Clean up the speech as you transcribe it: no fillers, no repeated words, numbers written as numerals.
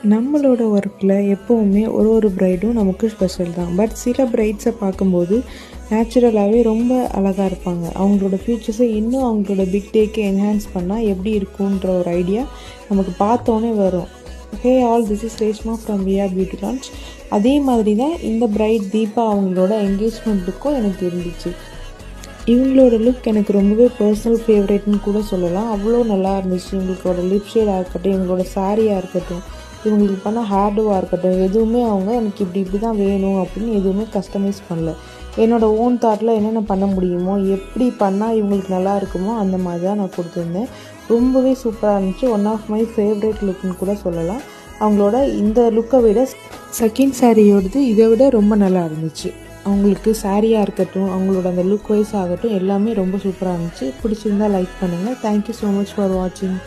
நம்மளோட ஒர்க்கில் எப்போவுமே ஒரு பிரைடும் நமக்கு ஸ்பெஷல் தான். பட் சில பிரைட்ஸை பார்க்கும்போது நேச்சுரலாகவே ரொம்ப அழகாக இருப்பாங்க. அவங்களோட ஃபியூச்சர்ஸை இன்னும் அவங்களோட பிக் டேக்கு என்ஹான்ஸ் பண்ணால் எப்படி இருக்குன்ற ஒரு ஐடியா நமக்கு பார்த்தோன்னே வரும். Hey all, this is Reshma from வியா பியூட்டி லான்ச். அதே மாதிரி தான் இந்த பிரைட் தீபா அவங்களோட என்கேஜ்மெண்ட்டுக்கும் எனக்கு இருந்துச்சு. இவங்களோட லுக் எனக்கு ரொம்பவே பர்சனல் ஃபேவரேட்னு கூட சொல்லலாம். அவ்வளோ நல்லா இருந்துச்சு. இவங்களோட லிப் ஷேடாக இருக்கட்டும், இவங்களோட சாரியாக இருக்கட்டும், இவங்களுக்கு பண்ண ஹேர்டுவாக இருக்கட்டும், எதுவுமே அவங்க எனக்கு இப்படி தான் வேணும் அப்படின்னு எதுவுமே கஸ்டமைஸ் பண்ணல. என்னோடய ஓன் தாட்டில் என்னென்ன பண்ண முடியுமோ, எப்படி பண்ணால் இவங்களுக்கு நல்லா இருக்குமோ அந்த மாதிரி தான் நான் கொடுத்துருந்தேன். ரொம்பவே சூப்பராக இருந்துச்சு. ஒன் ஆஃப் மை ஃபேவரேட் லுக்குன்னு கூட சொல்லலாம். அவங்களோட இந்த லுக்கை விட செகண்ட் சாரியோடது இதை விட ரொம்ப நல்லா இருந்துச்சு. அவங்களுக்கு சாரியாக இருக்கட்டும், அவங்களோட அந்த லுக் வைஸ் ஆகட்டும், எல்லாமே ரொம்ப சூப்பராக இருந்துச்சு. பிடிச்சிருந்தால் லைக் பண்ணுங்கள். தேங்க்யூ ஸோ மச் ஃபார் வாட்சிங்.